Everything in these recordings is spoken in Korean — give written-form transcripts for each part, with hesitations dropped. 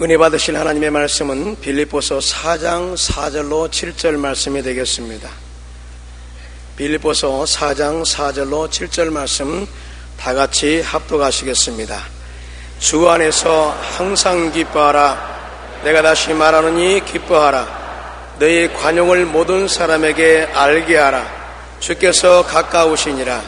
은혜 받으실 하나님의 말씀은 빌립보서 4장 4절로 7절 말씀이 되겠습니다. 빌립보서 4장 4절로 7절 말씀 다같이 합독하시겠습니다. 주 안에서 항상 기뻐하라. 내가 다시 말하노니 기뻐하라. 너희 관용을 모든 사람에게 알게 하라. 주께서 가까우시니라.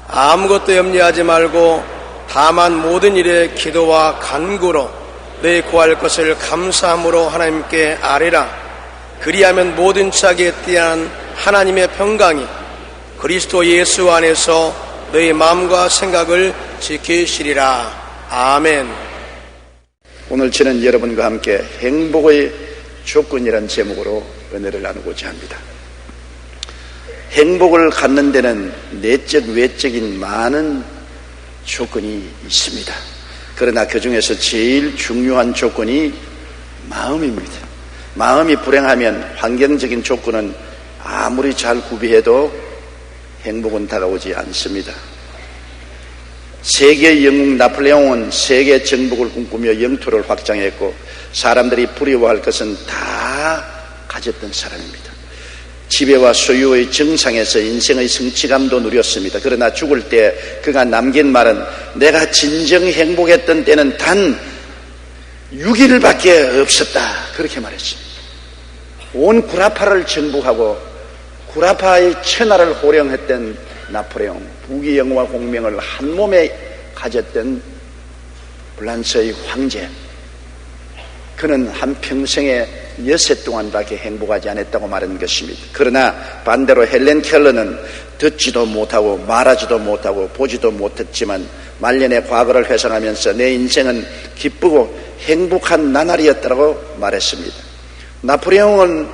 아무것도 염려하지 말고 다만 모든 일에 기도와 간구로 너희 구할 것을 감사함으로 하나님께 아뢰라. 그리하면 모든 자기에 대한 하나님의 평강이 그리스도 예수 안에서 너희 마음과 생각을 지키시리라. 아멘. 오늘 저는 여러분과 함께 행복의 조건이라는 제목으로 은혜를 나누고자 합니다. 행복을 갖는 데는 내적 외적인 많은 조건이 있습니다. 그러나 그 중에서 제일 중요한 조건이 마음입니다. 마음이 불행하면 환경적인 조건은 아무리 잘 구비해도 행복은 다가오지 않습니다. 세계 영웅 나폴레옹은 세계 정복을 꿈꾸며 영토를 확장했고 사람들이 부러워할 것은 다 가졌던 사람입니다. 지배와 소유의 정상에서 인생의 성취감도 누렸습니다. 그러나 죽을 때 그가 남긴 말은 내가 진정 행복했던 때는 단 6일밖에 없었다. 그렇게 말했습니다. 온 구라파를 정복하고 구라파의 천하를 호령했던 나폴레옹, 부귀영화와 공명을 한 몸에 가졌던 프랑스의 황제, 그는 한평생에 6해 동안밖에 행복하지 않았다고 말한 것입니다. 그러나 반대로 헬렌 켈러는 듣지도 못하고 말하지도 못하고 보지도 못했지만 말년의 과거를 회상하면서 내 인생은 기쁘고 행복한 나날이었다고 말했습니다. 나폴레옹은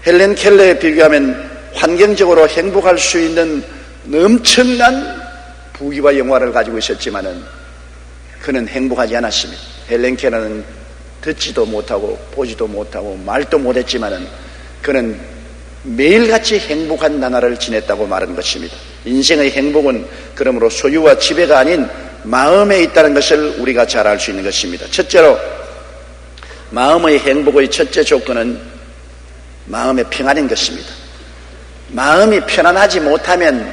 헬렌 켈러에 비교하면 환경적으로 행복할 수 있는 엄청난 부귀와 영화를 가지고 있었지만은 그는 행복하지 않았습니다. 헬렌 켈러는 듣지도 못하고 보지도 못하고 말도 못했지만은 그는 매일같이 행복한 나날을 지냈다고 말한 것입니다. 인생의 행복은 그러므로 소유와 지배가 아닌 마음에 있다는 것을 우리가 잘 알 수 있는 것입니다. 첫째로 마음의 행복의 첫째 조건은 마음의 평안인 것입니다. 마음이 편안하지 못하면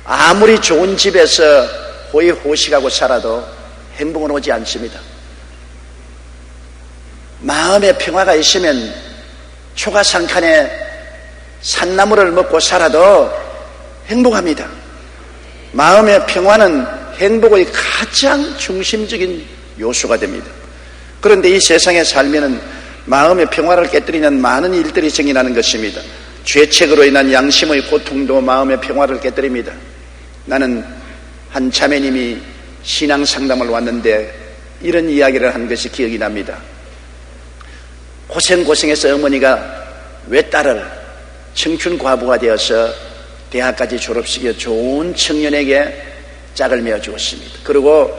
아무리 좋은 집에서 호의호식하고 살아도 행복은 오지 않습니다. 마음의 평화가 있으면 초가상칸에 산나물을 먹고 살아도 행복합니다. 마음의 평화는 행복의 가장 중심적인 요소가 됩니다. 그런데 이 세상에 살면은 마음의 평화를 깨뜨리는 많은 일들이 생겨나는 것입니다. 죄책으로 인한 양심의 고통도 마음의 평화를 깨뜨립니다. 나는 한 자매님이 신앙 상담을 왔는데 이런 이야기를 한 것이 기억이 납니다. 고생해서 어머니가 외딸을 청춘 과부가 되어서 대학까지 졸업시켜 좋은 청년에게 짝을 매어 주었습니다. 그리고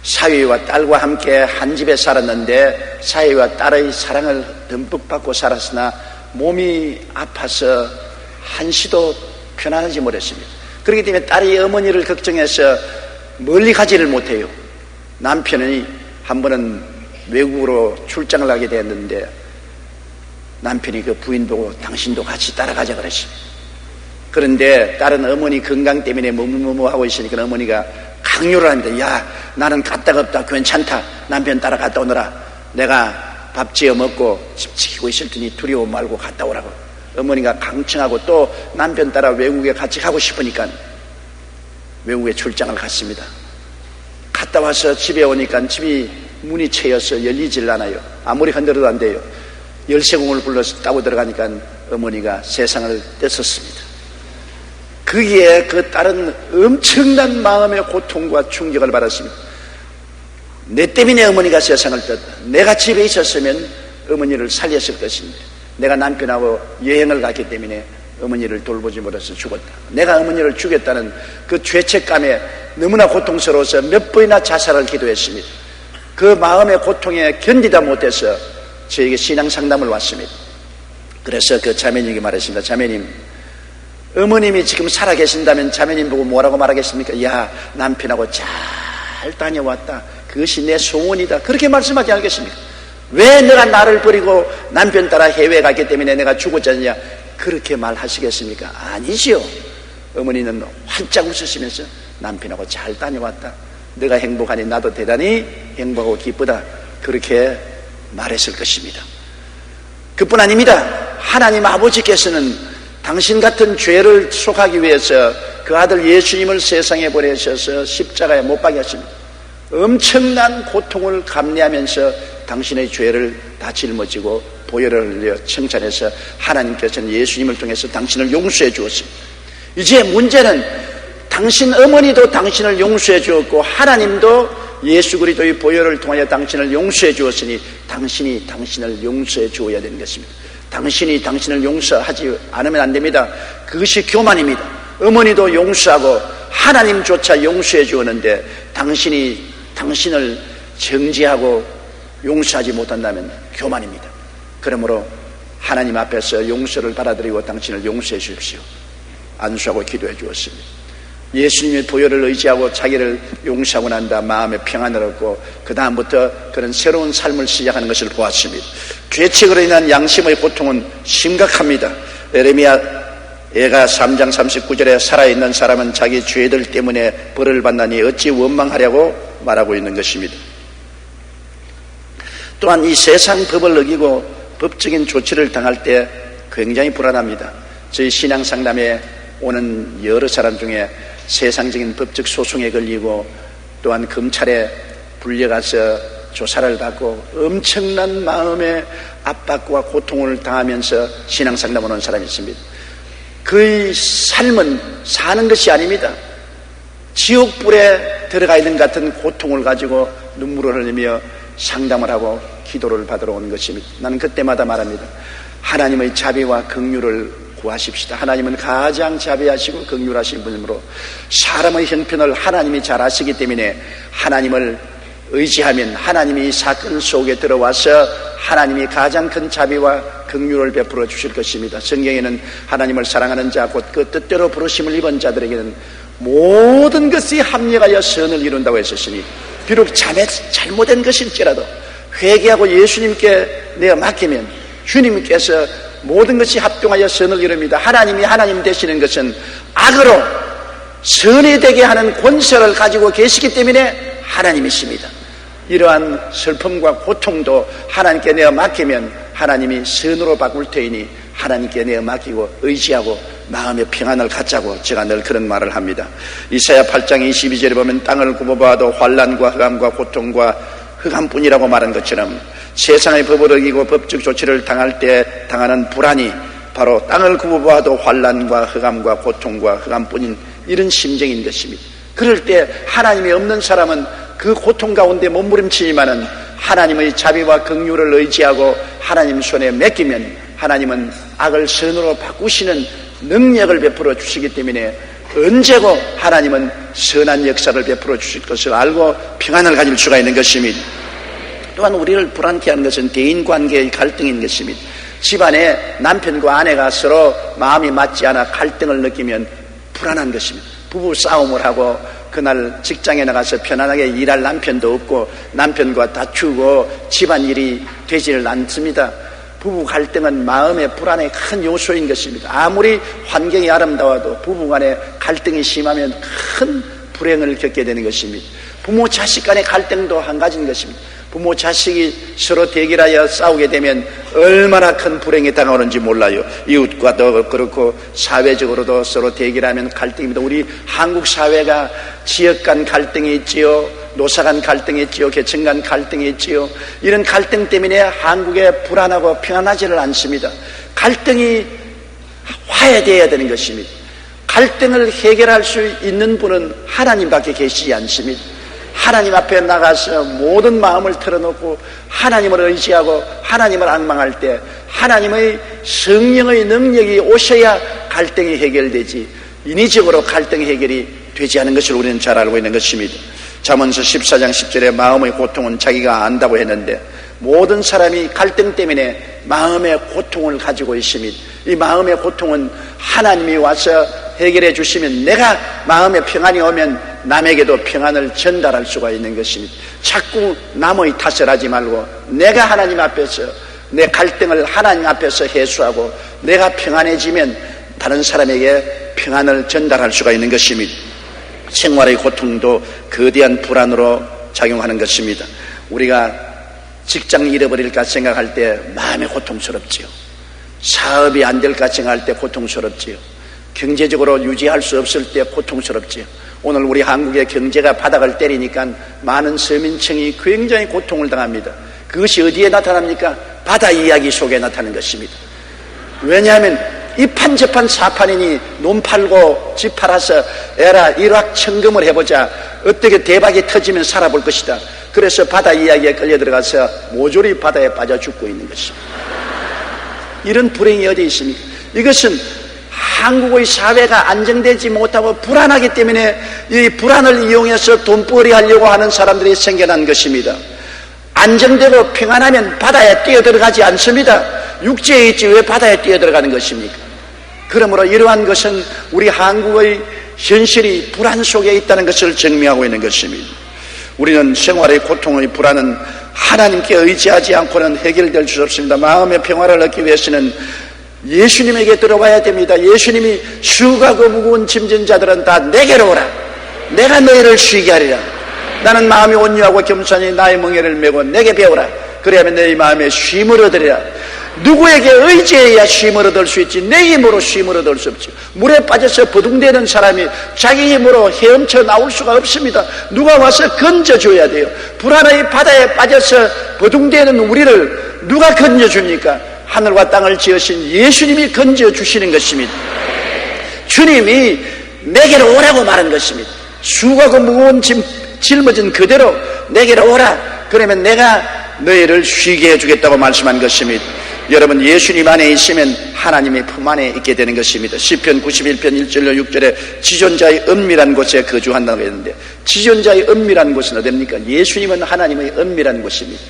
사위와 딸과 함께 한 집에 살았는데 사위와 딸의 사랑을 듬뿍 받고 살았으나 몸이 아파서 한시도 편안하지 못했습니다. 그렇기 때문에 딸이 어머니를 걱정해서 멀리 가지를 못해요. 남편이 한 번은 외국으로 출장을 가게 됐는데 남편이 그 부인 보고 당신도 같이 따라가자 그랬습니다. 그런데 딸은 어머니 건강 때문에 머무하고 있으니까 어머니가 강요를 합니다. 야, 나는 갔다가 없다. 괜찮다. 남편 따라 갔다 오너라. 내가 밥 지어 먹고 집 지키고 있을 테니 두려워 말고 갔다 오라고. 어머니가 강청하고 또 남편 따라 외국에 같이 가고 싶으니까 외국에 출장을 갔습니다. 갔다 와서 집에 오니까 집이 문이 채여서 열리질 않아요. 아무리 흔들어도 안 돼요. 열쇠공을 불러서 따고 들어가니까 어머니가 세상을 떼었습니다. 거기에 그 딸은 엄청난 마음의 고통과 충격을 받았습니다. 내 때문에 어머니가 세상을 떴다. 내가 집에 있었으면 어머니를 살렸을 것인데 내가 남편하고 여행을 갔기 때문에 어머니를 돌보지 못해서 죽었다. 내가 어머니를 죽였다는 그 죄책감에 너무나 고통스러워서 몇 번이나 자살을 기도했습니다. 그 마음의 고통에 견디다 못해서 저에게 신앙 상담을 왔습니다. 그래서 그 자매님에게 말했습니다. 자매님, 어머님이 지금 살아계신다면 자매님 보고 뭐라고 말하겠습니까? 야, 남편하고 잘 다녀왔다. 그것이 내 소원이다. 그렇게 말씀하지 않겠습니까? 왜 내가 나를 버리고 남편 따라 해외에 갔기 때문에 내가 죽었잖냐, 그렇게 말하시겠습니까? 아니지요. 어머니는 활짝 웃으시면서 남편하고 잘 다녀왔다, 내가 행복하니 나도 대단히 행복하고 기쁘다, 그렇게 말했을 것입니다. 그뿐 아닙니다. 하나님 아버지께서는 당신 같은 죄를 속하기 위해서 그 아들 예수님을 세상에 보내셔서 십자가에 못 박게 하십니다. 엄청난 고통을 감내하면서 당신의 죄를 다 짊어지고 보혈을 흘려 청산해서 하나님께서는 예수님을 통해서 당신을 용서해 주었습니다. 이제 문제는 당신 어머니도 당신을 용서해 주었고 하나님도 예수 그리스도의 보혈을 통하여 당신을 용서해 주었으니 당신이 당신을 용서해 주어야 되는 것입니다. 당신이 당신을 용서하지 않으면 안 됩니다. 그것이 교만입니다. 어머니도 용서하고 하나님조차 용서해 주었는데 당신이 당신을 정죄하고 용서하지 못한다면 교만입니다. 그러므로 하나님 앞에서 용서를 받아들이고 당신을 용서해 주십시오. 안수하고 기도해 주었습니다. 예수님의 보혈을 의지하고 자기를 용서하고 난 다음 마음에 평안을 얻고 그 다음부터 그런 새로운 삶을 시작하는 것을 보았습니다. 죄책으로 인한 양심의 고통은 심각합니다. 에레미야가 3장 39절에 살아있는 사람은 자기 죄들 때문에 벌을 받나니 어찌 원망하려고 말하고 있는 것입니다. 또한 이 세상 법을 어기고 법적인 조치를 당할 때 굉장히 불안합니다. 저희 신앙상담에 오는 여러 사람 중에 세상적인 법적 소송에 걸리고 또한 검찰에 불려가서 조사를 받고 엄청난 마음의 압박과 고통을 당하면서 신앙상담 오는 사람이 있습니다. 그의 삶은 사는 것이 아닙니다. 지옥불에 들어가 있는 같은 고통을 가지고 눈물을 흘리며 상담을 하고 기도를 받으러 오는 것입니다. 나는 그때마다 말합니다. 하나님의 자비와 긍휼을 구하십시다. 하나님은 가장 자비하시고 긍휼하신 분이므로 사람의 형편을 하나님이 잘 아시기 때문에 하나님을 의지하면 하나님이 이 사건 속에 들어와서 하나님이 가장 큰 자비와 긍휼을 베풀어 주실 것입니다. 성경에는 하나님을 사랑하는 자 곧 그 뜻대로 부르심을 입은 자들에게는 모든 것이 합력하여 선을 이룬다고 했으니 비록 잘못된 것일지라도 회개하고 예수님께 내어 맡기면 주님께서 모든 것이 합동하여 선을 이룹니다. 하나님이 하나님 되시는 것은 악으로 선이 되게 하는 권세를 가지고 계시기 때문에 하나님이십니다. 이러한 슬픔과 고통도 하나님께 내어 맡기면 하나님이 선으로 바꿀 테이니 하나님께 내어 맡기고 의지하고 마음의 평안을 갖자고 제가 늘 그런 말을 합니다. 이사야 8장 22절에 보면 땅을 굽어봐도 환난과 흑암과 고통과 흑암뿐이라고 말한 것처럼 세상의 법을 어기고 법적 조치를 당할 때 당하는 불안이 바로 땅을 굽어봐도 환난과 흑암과 고통과 흑암뿐인 이런 심정인 것입니다. 그럴 때 하나님이 없는 사람은 그 고통 가운데 몸부림치지만은 하나님의 자비와 긍휼을 의지하고 하나님 손에 맡기면 하나님은 악을 선으로 바꾸시는 능력을 베풀어 주시기 때문에 언제고 하나님은 선한 역사를 베풀어 주실 것을 알고 평안을 가질 수가 있는 것입니다. 또한 우리를 불안케 하는 것은 대인관계의 갈등인 것입니다. 집안에 남편과 아내가 서로 마음이 맞지 않아 갈등을 느끼면 불안한 것입니다. 부부 싸움을 하고 그날 직장에 나가서 편안하게 일할 남편도 없고 남편과 다투고 집안일이 되지를 않습니다. 부부 갈등은 마음의 불안의 큰 요소인 것입니다. 아무리 환경이 아름다워도 부부간에 갈등이 심하면 큰 불행을 겪게 되는 것입니다. 부모 자식 간의 갈등도 한 가지인 것입니다. 부모 자식이 서로 대결하여 싸우게 되면 얼마나 큰 불행이 다가오는지 몰라요. 이웃과도 그렇고 사회적으로도 서로 대결하면 갈등입니다. 우리 한국 사회가 지역 간 갈등이 있지요, 노사 간 갈등이 있지요, 계층 간 갈등이 있지요. 이런 갈등 때문에 한국에 불안하고 평안하지를 않습니다. 갈등이 화해되어야 되는 것입니다. 갈등을 해결할 수 있는 분은 하나님밖에 계시지 않습니다. 하나님 앞에 나가서 모든 마음을 털어놓고 하나님을 의지하고 하나님을 앙망할 때 하나님의 성령의 능력이 오셔야 갈등이 해결되지 인위적으로 갈등 해결이 되지 않은 것을 우리는 잘 알고 있는 것입니다. 잠언서 14장 10절에 마음의 고통은 자기가 안다고 했는데 모든 사람이 갈등 때문에 마음의 고통을 가지고 있습니다. 이 마음의 고통은 하나님이 와서 해결해 주시면 내가 마음의 평안이 오면 남에게도 평안을 전달할 수가 있는 것입니다. 자꾸 남의 탓을 하지 말고 내가 하나님 앞에서 내 갈등을 하나님 앞에서 해소하고 내가 평안해지면 다른 사람에게 평안을 전달할 수가 있는 것입니다. 생활의 고통도 거대한 불안으로 작용하는 것입니다. 우리가 직장 잃어버릴까 생각할 때 마음이 고통스럽지요. 사업이 안 될까 생각할 때 고통스럽지요. 경제적으로 유지할 수 없을 때 고통스럽지요. 오늘 우리 한국의 경제가 바닥을 때리니까 많은 서민층이 굉장히 고통을 당합니다. 그것이 어디에 나타납니까? 바다 이야기 속에 나타나는 것입니다. 왜냐하면 이판저판 사판이니 논 팔고 집 팔아서 에라 일확천금을 해보자, 어떻게 대박이 터지면 살아볼 것이다. 그래서 바다 이야기에 끌려 들어가서 모조리 바다에 빠져 죽고 있는 것입니다. 이런 불행이 어디 있습니까? 이것은 한국의 사회가 안정되지 못하고 불안하기 때문에 이 불안을 이용해서 돈벌이 하려고 하는 사람들이 생겨난 것입니다. 안정되고 평안하면 바다에 뛰어들어가지 않습니다. 육지에 있지 왜 바다에 뛰어들어가는 것입니까? 그러므로 이러한 것은 우리 한국의 현실이 불안 속에 있다는 것을 증명하고 있는 것입니다. 우리는 생활의 고통의 불안은 하나님께 의지하지 않고는 해결될 수 없습니다. 마음의 평화를 얻기 위해서는 예수님에게 들어와야 됩니다. 예수님이 수고하고 무거운 짐진 자들은 다 내게로 오라. 내가 너희를 쉬게 하리라. 나는 마음이 온유하고 겸손히 나의 멍에를 메고 내게 배우라. 그래야만 너희 마음에 쉼을 얻으리라. 누구에게 의지해야 쉼을 얻을 수 있지 내 힘으로 쉼을 얻을 수 없지. 물에 빠져서 버둥대는 사람이 자기 힘으로 헤엄쳐 나올 수가 없습니다. 누가 와서 건져줘야 돼요. 불안의 바다에 빠져서 버둥대는 우리를 누가 건져줍니까? 하늘과 땅을 지으신 예수님이 건져주시는 것입니다. 주님이 내게로 오라고 말한 것입니다. 수고하고 무거운 짐 짊어진 그대로 내게로 오라. 그러면 내가 너희를 쉬게 해주겠다고 말씀한 것입니다. 여러분, 예수님 안에 있으면 하나님의 품 안에 있게 되는 것입니다. 시편 91편 1절로 6절에 지존자의 은밀한 곳에 거주한다고 했는데, 지존자의 은밀한 곳은 어디입니까? 예수님은 하나님의 은밀한 곳입니다.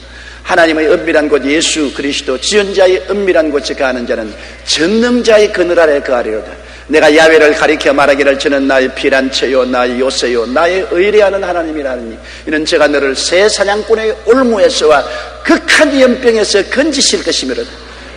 하나님의 은밀한 곳 예수 그리스도, 지존자의 은밀한 곳에 거하는 자는 전능자의 그늘 아래 거하리로다. 내가 야훼를 가리켜 말하기를 저는 나의 피란처요 나의 요새요 나의 의뢰하는 하나님이라 하느니 이는 제가 너를 새 사냥꾼의 올무에서와 극한 연병에서 건지실 것이므로다.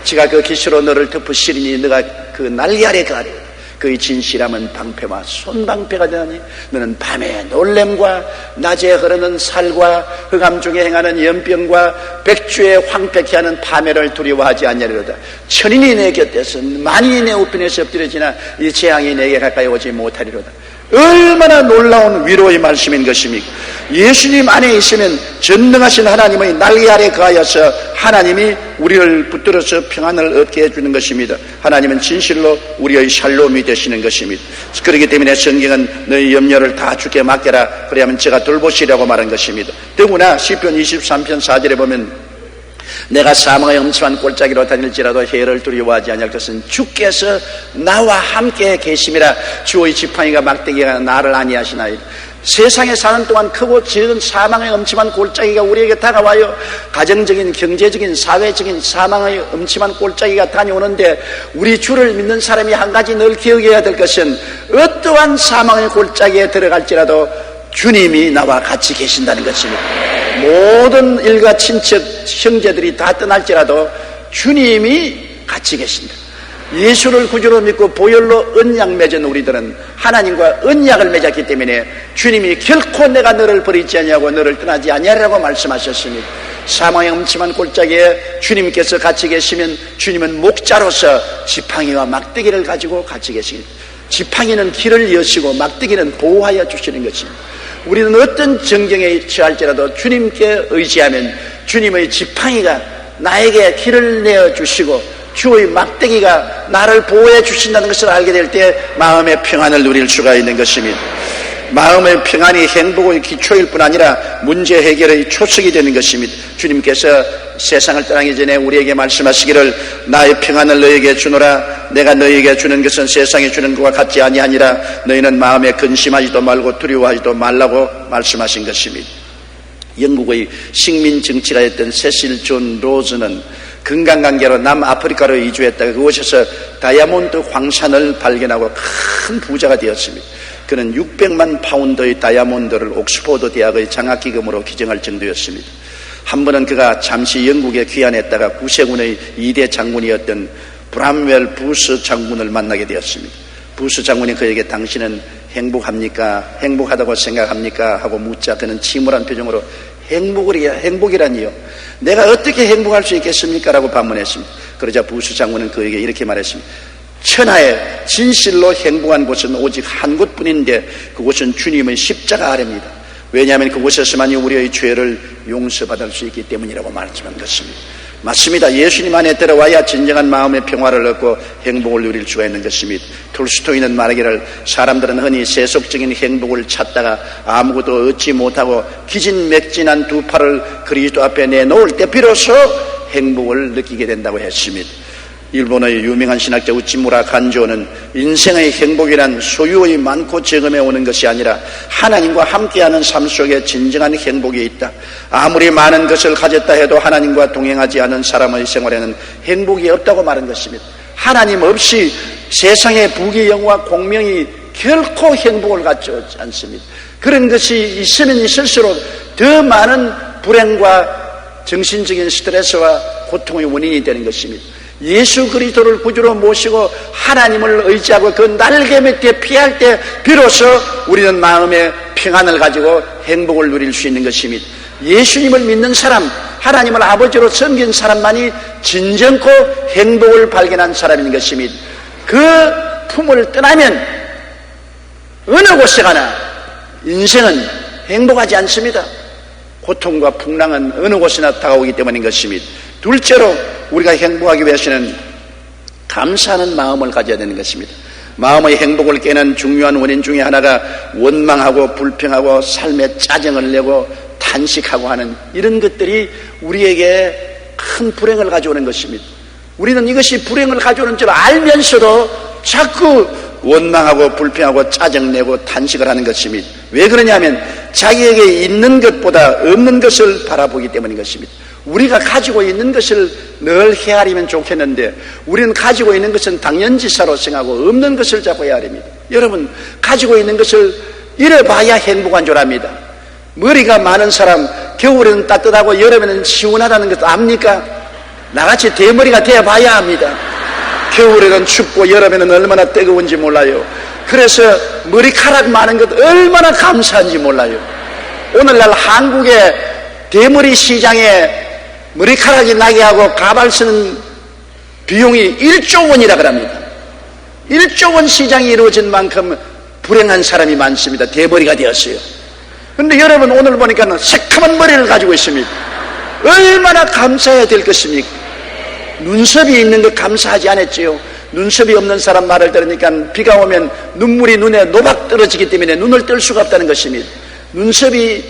제가 그 기수로 너를 덮으시리니 너가 그 날개 아래 거하리로다. 그의 진실함은 방패와 손방패가 되나니 너는 밤에 놀램과 낮에 흐르는 살과 흑암 중에 행하는 연병과 백주에 황폐케 하는 파멸을 두려워하지 않냐리로다. 천인이 내 곁에서 만인이 내 우편에서 엎드려지나 이 재앙이 내게 가까이 오지 못하리로다. 얼마나 놀라운 위로의 말씀인 것입니까? 예수님 안에 있으면 전능하신 하나님의 날개 아래 거하여서 하나님이 우리를 붙들어서 평안을 얻게 해주는 것입니다. 하나님은 진실로 우리의 샬롬이 되시는 것입니다. 그렇기 때문에 성경은 너희 염려를 다 주께 맡겨라. 그래야만 제가 돌보시라고 말한 것입니다. 더구나 시편 23편 4절에 보면 내가 사망의 엄침한 골짜기로 다닐지라도 해를 두려워하지 아니할 것은 주께서 나와 함께 계심이라. 주의 지팡이가 막대기가 나를 안위하시나이다. 세상에 사는 동안 크고 작은 사망의 엄침한 골짜기가 우리에게 다가와요. 가정적인, 경제적인, 사회적인 사망의 엄침한 골짜기가 다녀오는데 우리 주를 믿는 사람이 한 가지 늘 기억해야 될 것은 어떠한 사망의 골짜기에 들어갈지라도 주님이 나와 같이 계신다는 것입니다. 모든 일가 친척 형제들이 다 떠날지라도 주님이 같이 계신다. 예수를 구주로 믿고 보혈로 언약 맺은 우리들은 하나님과 언약을 맺었기 때문에 주님이 결코 내가 너를 버리지 아니하고 너를 떠나지 아니하리라고 말씀하셨습니다. 사망의 엄침한 골짜기에 주님께서 같이 계시면 주님은 목자로서 지팡이와 막대기를 가지고 같이 계십니다. 지팡이는 길을 여시고 막대기는 보호하여 주시는 것입니다. 우리는 어떤 정경에 처할지라도 주님께 의지하면 주님의 지팡이가 나에게 길을 내어주시고 주의 막대기가 나를 보호해 주신다는 것을 알게 될 때 마음의 평안을 누릴 수가 있는 것입니다. 마음의 평안이 행복의 기초일 뿐 아니라 문제 해결의 초석이 되는 것입니다. 주님께서 세상을 떠나기 전에 우리에게 말씀하시기를 나의 평안을 너희에게 주노라. 내가 너희에게 주는 것은 세상에 주는 것과 같지 아니하니라. 너희는 마음에 근심하지도 말고 두려워하지도 말라고 말씀하신 것입니다. 영국의 식민 정치가였던 세실 존 로즈는 건강관계로 남아프리카로 이주했다가 그곳에서 다이아몬드 황산을 발견하고 큰 부자가 되었습니다. 그는 600만 파운드의 다이아몬드를 옥스포드 대학의 장학기금으로 기증할 정도였습니다. 한 번은 그가 잠시 영국에 귀환했다가 구세군의 2대 장군이었던 브람웰 부스 장군을 만나게 되었습니다. 부스 장군이 그에게 당신은 행복합니까? 행복하다고 생각합니까? 하고 묻자 그는 침울한 표정으로 행복이라니요? 내가 어떻게 행복할 수 있겠습니까? 라고 반문했습니다. 그러자 부스 장군은 그에게 이렇게 말했습니다. 천하에 진실로 행복한 곳은 오직 한 곳뿐인데 그곳은 주님의 십자가 아래입니다. 왜냐하면 그곳에서만이 우리의 죄를 용서받을 수 있기 때문이라고 말씀한 것입니다. 맞습니다. 예수님 안에 들어와야 진정한 마음의 평화를 얻고 행복을 누릴 수가 있는 것입니다. 톨스토이는 말하기를 사람들은 흔히 세속적인 행복을 찾다가 아무것도 얻지 못하고 기진맥진한 두 팔을 그리스도 앞에 내놓을 때 비로소 행복을 느끼게 된다고 했습니다. 일본의 유명한 신학자 우치무라 간조는 인생의 행복이란 소유의 많고 적음에 오는 것이 아니라 하나님과 함께하는 삶 속에 진정한 행복이 있다. 아무리 많은 것을 가졌다 해도 하나님과 동행하지 않은 사람의 생활에는 행복이 없다고 말한 것입니다. 하나님 없이 세상의 부귀영화 공명이 결코 행복을 갖지 않습니다. 그런 것이 있으면 있을수록 더 많은 불행과 정신적인 스트레스와 고통의 원인이 되는 것입니다. 예수 그리스도를 구주로 모시고 하나님을 의지하고 그 날개 밑에 피할 때 비로소 우리는 마음의 평안을 가지고 행복을 누릴 수 있는 것입니다. 예수님을 믿는 사람, 하나님을 아버지로 섬긴 사람만이 진정코 행복을 발견한 사람인 것입니다. 그 품을 떠나면 어느 곳에 가나 인생은 행복하지 않습니다. 고통과 풍랑은 어느 곳에나 다가오기 때문인 것입니다. 둘째로 우리가 행복하기 위해서는 감사하는 마음을 가져야 되는 것입니다. 마음의 행복을 깨는 중요한 원인 중에 하나가 원망하고 불평하고 삶에 짜증을 내고 탄식하고 하는 이런 것들이 우리에게 큰 불행을 가져오는 것입니다. 우리는 이것이 불행을 가져오는 줄 알면서도 자꾸 원망하고 불평하고 짜증내고 탄식을 하는 것입니다. 왜 그러냐면 자기에게 있는 것보다 없는 것을 바라보기 때문인 것입니다. 우리가 가지고 있는 것을 늘 헤아리면 좋겠는데 우리는 가지고 있는 것은 당연지사로 생각하고 없는 것을 자꾸 헤아립니다. 여러분, 가지고 있는 것을 잃어봐야 행복한 줄 압니다. 머리가 많은 사람 겨울에는 따뜻하고 여름에는 시원하다는 것도 압니까? 나같이 대머리가 되어봐야 합니다. 겨울에는 춥고 여름에는 얼마나 뜨거운지 몰라요. 그래서 머리카락 많은 것 얼마나 감사한지 몰라요. 오늘날 한국의 대머리 시장에 머리카락이 나게 하고 가발 쓰는 비용이 1조 원이라 그럽니다. 1조 원 시장이 이루어진 만큼 불행한 사람이 많습니다. 대머리가 되었어요. 그런데 여러분 오늘 보니까 새카만 머리를 가지고 있습니다. 얼마나 감사해야 될 것입니까? 눈썹이 있는 것 감사하지 않았지요. 눈썹이 없는 사람 말을 들으니까 비가 오면 눈물이 눈에 노박 떨어지기 때문에 눈을 뜰 수가 없다는 것입니다. 눈썹이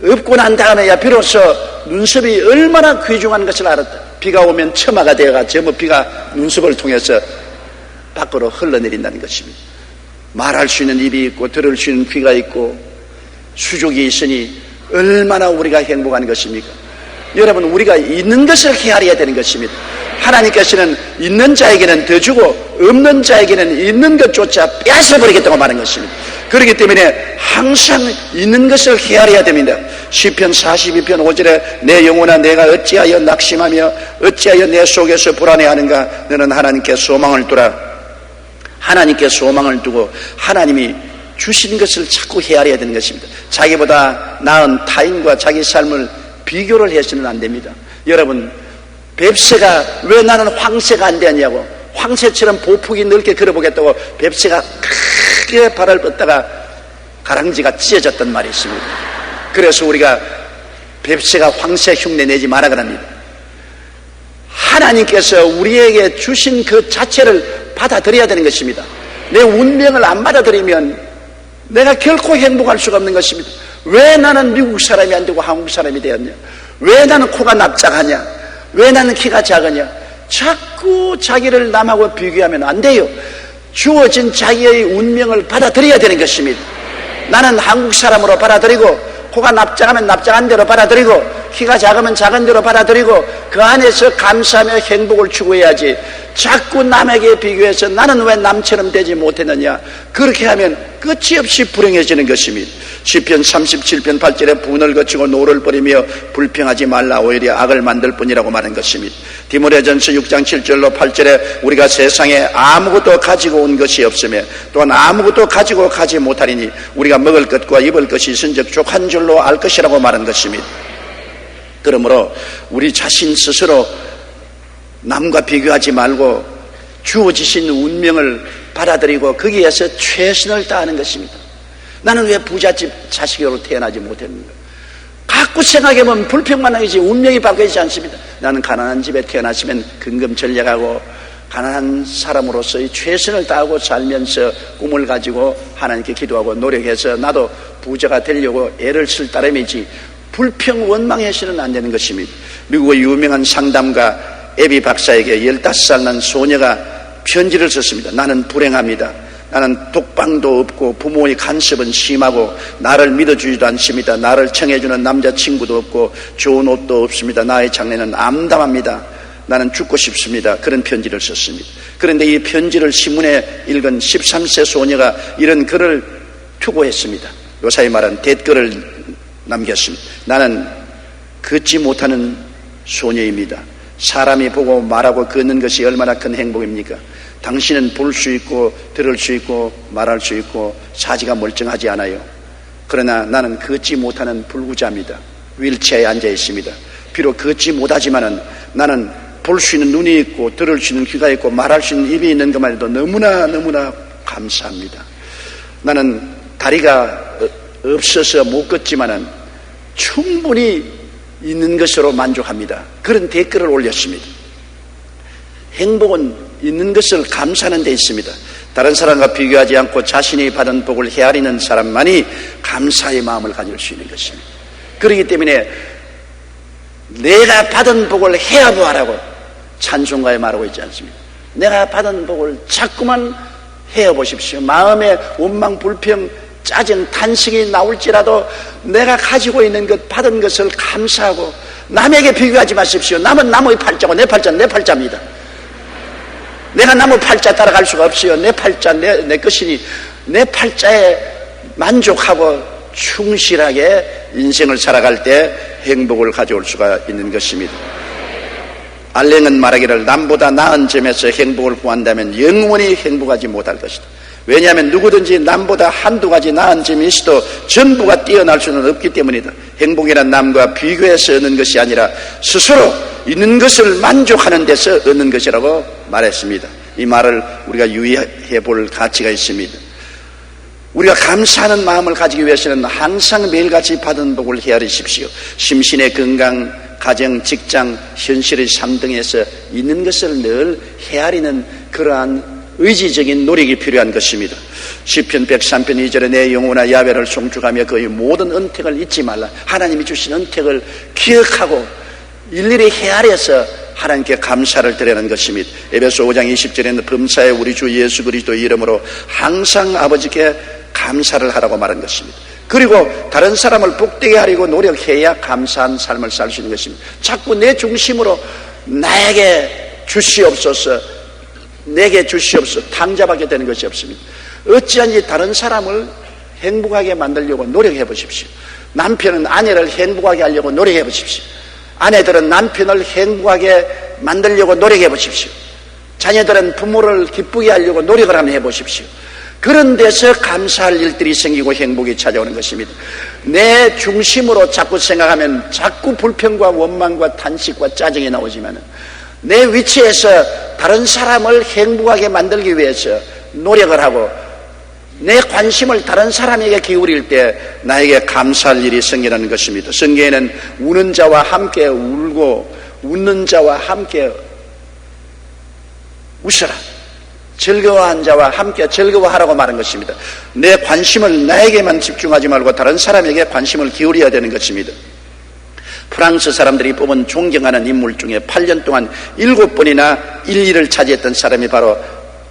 없고 난 다음에야 비로소 눈썹이 얼마나 귀중한 것을 알았다. 비가 오면 처마가 되어가 전부 비가 눈썹을 통해서 밖으로 흘러내린다는 것입니다. 말할 수 있는 입이 있고 들을 수 있는 귀가 있고 수족이 있으니 얼마나 우리가 행복한 것입니까? 여러분, 우리가 있는 것을 헤아려야 되는 것입니다. 하나님께서는 있는 자에게는 더 주고 없는 자에게는 있는 것조차 빼앗아버리겠다고 말한 것입니다. 그렇기 때문에 항상 있는 것을 헤아려야 됩니다. 시편 42편 5절에 내 영혼아 내가 어찌하여 낙심하며 어찌하여 내 속에서 불안해하는가. 너는 하나님께 소망을 두라. 하나님께 소망을 두고 하나님이 주신 것을 자꾸 헤아려야 되는 것입니다. 자기보다 나은 타인과 자기 삶을 비교를 해서는 안 됩니다. 여러분, 뱁새가 왜 나는 황새가 안 되냐고, 황새처럼 보폭이 넓게 걸어보겠다고 뱁새가 크게 발을 뻗다가 가랑지가 찢어졌단 말이 있습니다. 그래서 우리가 뱁새가 황새 흉내 내지 말아야 합니다. 하나님께서 우리에게 주신 그 자체를 받아들여야 되는 것입니다. 내 운명을 안 받아들이면 내가 결코 행복할 수가 없는 것입니다. 왜 나는 미국 사람이 안 되고 한국 사람이 되었냐? 왜 나는 코가 납작하냐? 왜 나는 키가 작으냐? 자꾸 자기를 남하고 비교하면 안 돼요. 주어진 자기의 운명을 받아들여야 되는 것입니다. 나는 한국 사람으로 받아들이고 코가 납작하면 납작한 대로 받아들이고 키가 작으면 작은 대로 받아들이고 그 안에서 감사하며 행복을 추구해야지, 자꾸 남에게 비교해서 나는 왜 남처럼 되지 못했느냐, 그렇게 하면 끝이 없이 불행해지는 것입니다. 시편 37편 8절에 분을 거치고 노를 버리며 불평하지 말라, 오히려 악을 만들 뿐이라고 말한 것입니다. 디모데전서 6장 7절로 8절에 우리가 세상에 아무것도 가지고 온 것이 없으며 또한 아무것도 가지고 가지 못하리니 우리가 먹을 것과 입을 것이 있은즉 족한 줄로 알 것이라고 말한 것입니다. 그러므로 우리 자신 스스로 남과 비교하지 말고 주어지신 운명을 받아들이고 거기에서 최선을 다하는 것입니다. 나는 왜 부잣집 자식으로 태어나지 못했는가? 자꾸 생각해보면 불평만 하겠지 운명이 바뀌지 않습니다. 나는 가난한 집에 태어났으면 근검전략하고 가난한 사람으로서의 최선을 다하고 살면서 꿈을 가지고 하나님께 기도하고 노력해서 나도 부자가 되려고 애를 쓸 따름이지, 불평 원망해서는 안 되는 것입니다. 미국의 유명한 상담가 에비 박사에게 15살 난 소녀가 편지를 썼습니다. 나는 불행합니다. 나는 독방도 없고 부모의 간섭은 심하고 나를 믿어주지도 않습니다. 나를 청해주는 남자친구도 없고 좋은 옷도 없습니다. 나의 장래는 암담합니다. 나는 죽고 싶습니다. 그런 편지를 썼습니다. 그런데 이 편지를 신문에 읽은 13세 소녀가 이런 글을 투고했습니다. 요사이 말한 댓글을 남겼습니다. 나는 걷지 못하는 소녀입니다. 사람이 보고 말하고 걷는 것이 얼마나 큰 행복입니까? 당신은 볼 수 있고 들을 수 있고 말할 수 있고 사지가 멀쩡하지 않아요. 그러나 나는 걷지 못하는 불구자입니다. 휠체어에 앉아 있습니다. 비록 걷지 못하지만은 나는 볼 수 있는 눈이 있고 들을 수 있는 귀가 있고 말할 수 있는 입이 있는 것만 해도 너무나 감사합니다. 나는 다리가 없어서 못 걷지만은 충분히 있는 것으로 만족합니다. 그런 댓글을 올렸습니다. 행복은 있는 것을 감사하는 데 있습니다. 다른 사람과 비교하지 않고 자신이 받은 복을 헤아리는 사람만이 감사의 마음을 가질 수 있는 것입니다. 그렇기 때문에 내가 받은 복을 헤아보아라고 찬송가에 말하고 있지 않습니까? 내가 받은 복을 자꾸만 헤아보십시오. 마음에 원망, 불평, 짜증, 탄식이 나올지라도 내가 가지고 있는 것, 받은 것을 감사하고 남에게 비교하지 마십시오. 남은 나무의 팔자고 내 팔자는 내 팔자입니다. 내가 나무 팔자 따라갈 수가 없어요. 내 팔자 내 것이니 내 팔자에 만족하고 충실하게 인생을 살아갈 때 행복을 가져올 수가 있는 것입니다. 알랭은 말하기를 남보다 나은 점에서 행복을 구한다면 영원히 행복하지 못할 것이다. 왜냐하면 누구든지 남보다 한두 가지 나은 점이 있어도 전부가 뛰어날 수는 없기 때문이다. 행복이란 남과 비교해서 얻는 것이 아니라 스스로 있는 것을 만족하는 데서 얻는 것이라고 말했습니다. 이 말을 우리가 유의해 볼 가치가 있습니다. 우리가 감사하는 마음을 가지기 위해서는 항상 매일같이 받은 복을 헤아리십시오. 심신의 건강, 가정, 직장, 현실의 삶 등에서 있는 것을 늘 헤아리는 그러한 의지적인 노력이 필요한 것입니다. 시편 103편 2절에 내 영혼아 야훼를 송축하며 그의 모든 은택을 잊지 말라. 하나님이 주신 은택을 기억하고 일일이 헤아려서 하나님께 감사를 드리는 것입니다. 에베소 5장 20절에는 범사에 우리 주 예수 그리스도의 이름으로 항상 아버지께 감사를 하라고 말한 것입니다. 그리고 다른 사람을 복되게 하려고 노력해야 감사한 삶을 살 수 있는 것입니다. 자꾸 내 중심으로 나에게 주시옵소서, 내게 주시옵소서 당잡하게 되는 것이 없습니다. 어찌한지 다른 사람을 행복하게 만들려고 노력해 보십시오. 남편은 아내를 행복하게 하려고 노력해 보십시오. 아내들은 남편을 행복하게 만들려고 노력해 보십시오. 자녀들은 부모를 기쁘게 하려고 노력을 한번 해보십시오. 그런 데서 감사할 일들이 생기고 행복이 찾아오는 것입니다. 내 중심으로 자꾸 생각하면 자꾸 불평과 원망과 탄식과 짜증이 나오지만 내 위치에서 다른 사람을 행복하게 만들기 위해서 노력을 하고 내 관심을 다른 사람에게 기울일 때 나에게 감사할 일이 생기는 것입니다. 성경에는 우는 자와 함께 울고 웃는 자와 함께 웃어라, 즐거워한 자와 함께 즐거워하라고 말한 것입니다. 내 관심을 나에게만 집중하지 말고 다른 사람에게 관심을 기울여야 되는 것입니다. 프랑스 사람들이 뽑은 존경하는 인물 중에 8년 동안 7번이나 1위를 차지했던 사람이 바로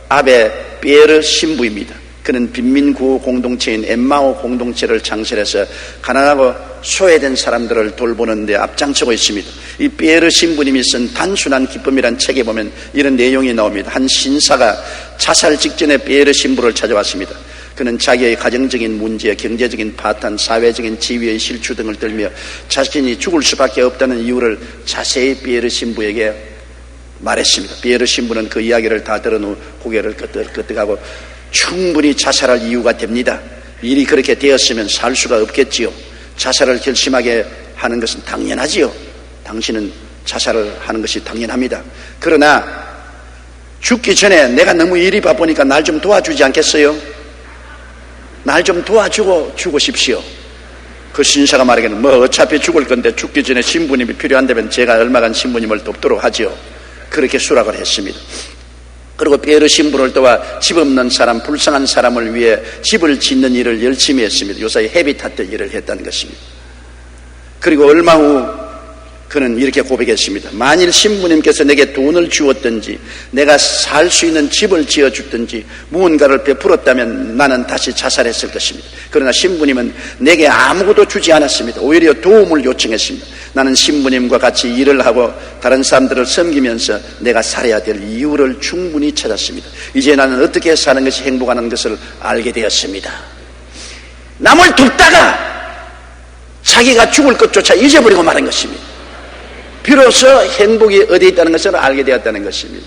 아베 피에르 신부입니다. 그는 빈민구호 공동체인 엠마오 공동체를 창설해서 가난하고 소외된 사람들을 돌보는 데 앞장서고 있습니다. 이 피에르 신부님이 쓴 단순한 기쁨이란 책에 보면 이런 내용이 나옵니다. 한 신사가 자살 직전에 피에르 신부를 찾아왔습니다. 그는 자기의 가정적인 문제, 경제적인 파탄, 사회적인 지위의 실추 등을 들며 자신이 죽을 수밖에 없다는 이유를 자세히 피에르 신부에게 말했습니다. 피에르 신부는 그 이야기를 다 들은 후 고개를 끄덕끄덕하고 충분히 자살할 이유가 됩니다. 일이 그렇게 되었으면 살 수가 없겠지요. 자살을 결심하게 하는 것은 당연하지요. 당신은 자살을 하는 것이 당연합니다. 그러나 죽기 전에 내가 너무 일이 바쁘니까 날 좀 도와주지 않겠어요? 날 좀 도와주고 죽으십시오. 그 신사가 말하기는 뭐 어차피 죽을 건데 죽기 전에 신부님이 필요한다면 제가 얼마간 신부님을 돕도록 하지요. 그렇게 수락을 했습니다. 그리고 피에르 신부를 도와 집 없는 사람, 불쌍한 사람을 위해 집을 짓는 일을 열심히 했습니다. 요사이 헤비타트 일을 했다는 것입니다. 그리고 얼마 후 그는 이렇게 고백했습니다. 만일 신부님께서 내게 돈을 주었든지 내가 살 수 있는 집을 지어줬든지 무언가를 베풀었다면 나는 다시 자살했을 것입니다. 그러나 신부님은 내게 아무것도 주지 않았습니다. 오히려 도움을 요청했습니다. 나는 신부님과 같이 일을 하고 다른 사람들을 섬기면서 내가 살아야 될 이유를 충분히 찾았습니다. 이제 나는 어떻게 사는 것이 행복하는 것을 알게 되었습니다. 남을 돕다가 자기가 죽을 것조차 잊어버리고 말한 것입니다. 비로소 행복이 어디에 있다는 것을 알게 되었다는 것입니다.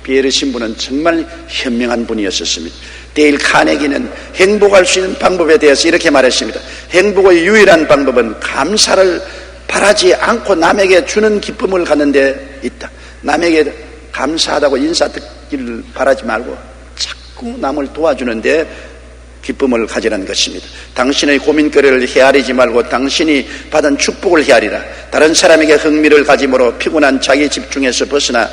피에르 신부는 정말 현명한 분이었습니다. 데일 카네기는 행복할 수 있는 방법에 대해서 이렇게 말했습니다. 행복의 유일한 방법은 감사를 바라지 않고 남에게 주는 기쁨을 갖는 데 있다. 남에게 감사하다고 인사 듣기를 바라지 말고 자꾸 남을 도와주는데 기쁨을 가지라는 것입니다. 당신의 고민거리를 헤아리지 말고 당신이 받은 축복을 헤아리라. 다른 사람에게 흥미를 가짐으로 피곤한 자기 집중에서 벗어나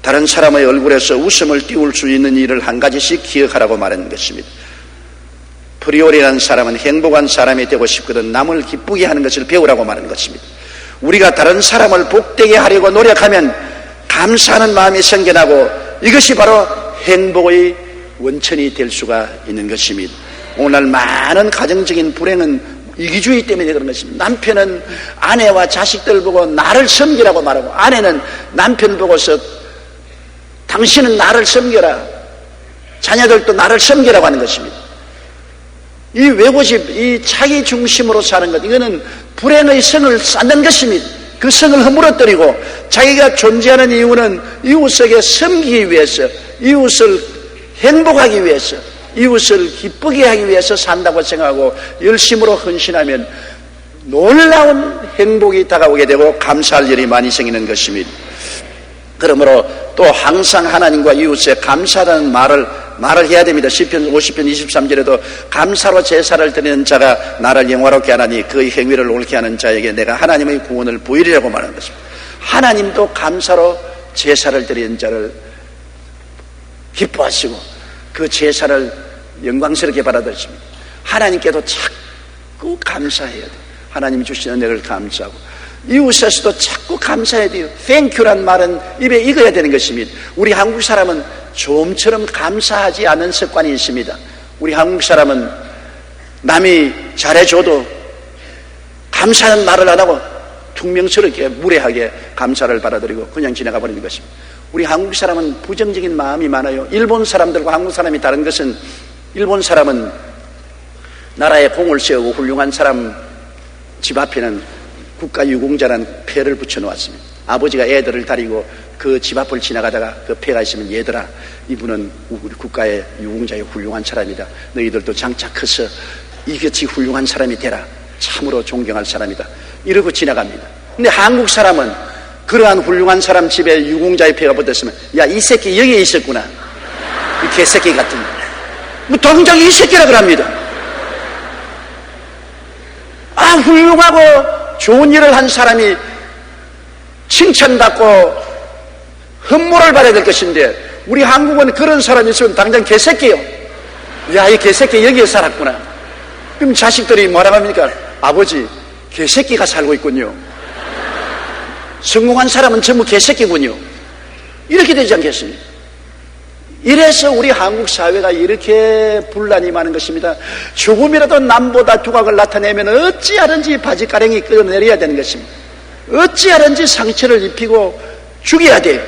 다른 사람의 얼굴에서 웃음을 띄울 수 있는 일을 한 가지씩 기억하라고 말하는 것입니다. 프리올이라는 사람은 행복한 사람이 되고 싶거든 남을 기쁘게 하는 것을 배우라고 말하는 것입니다. 우리가 다른 사람을 복되게 하려고 노력하면 감사하는 마음이 생겨나고 이것이 바로 행복의 원천이 될 수가 있는 것입니다. 오늘 많은 가정적인 불행은 이기주의 때문에 그런 것입니다. 남편은 아내와 자식들 보고 나를 섬기라고 말하고 아내는 남편 보고서 당신은 나를 섬겨라, 자녀들도 나를 섬기라고 하는 것입니다. 이 외고집, 이 자기 중심으로 사는 것, 이거는 불행의 성을 쌓는 것입니다. 그 성을 허물어뜨리고 자기가 존재하는 이유는 이웃에게 섬기기 위해서, 이웃을 행복하기 위해서, 이웃을 기쁘게 하기 위해서 산다고 생각하고 열심으로 헌신하면 놀라운 행복이 다가오게 되고 감사할 일이 많이 생기는 것입니다. 그러므로 또 항상 하나님과 이웃에 감사하다는 말을 해야 됩니다. 시편 50편 23절에도 감사로 제사를 드리는 자가 나를 영화롭게 하나니 그의 행위를 옳게 하는 자에게 내가 하나님의 구원을 보이리라고 말하는 것입니다. 하나님도 감사로 제사를 드리는 자를 기뻐하시고 그 제사를 영광스럽게 받아들이십니다. 하나님께도 자꾸 감사해야 돼요. 하나님이 주신 은혜를 감사하고 이웃에서도 자꾸 감사해야 돼요. 땡큐란 말은 입에 익어야 되는 것입니다. 우리 한국 사람은 좀처럼 감사하지 않은 습관이 있습니다. 우리 한국 사람은 남이 잘해줘도 감사하는 말을 안 하고 퉁명스럽게 무례하게 감사를 받아들이고 그냥 지나가 버리는 것입니다. 우리 한국 사람은 부정적인 마음이 많아요. 일본 사람들과 한국 사람이 다른 것은 일본 사람은 나라에 공을 세우고 훌륭한 사람 집 앞에는 국가유공자라는 패를 붙여놓았습니다. 아버지가 애들을 다리고 그 집 앞을 지나가다가 그 패가 있으면 얘들아, 이분은 우리 국가의 유공자의 훌륭한 사람이다. 너희들도 장차 커서 이같이 훌륭한 사람이 되라. 참으로 존경할 사람이다. 이러고 지나갑니다. 근데 한국 사람은 그러한 훌륭한 사람 집에 유공자의 패가 붙었으면 야, 이 새끼 여기에 있었구나. 이 개새끼 같은 거. 뭐 동작 이 새끼라 그럽니다. 아, 훌륭하고 좋은 일을 한 사람이 칭찬받고 흠모를 받아야 될 것인데 우리 한국은 그런 사람이 있으면 당장 개새끼요. 야, 이 개새끼 여기에 살았구나. 그럼 자식들이 뭐라고 합니까? 아버지, 개새끼가 살고 있군요. 성공한 사람은 전부 개새끼군요. 이렇게 되지 않겠습니까? 이래서 우리 한국 사회가 이렇게 분란이 많은 것입니다. 조금이라도 남보다 두각을 나타내면 어찌하든지 바지가랑이 끌어내려야 되는 것입니다. 어찌하든지 상처를 입히고 죽여야 돼요.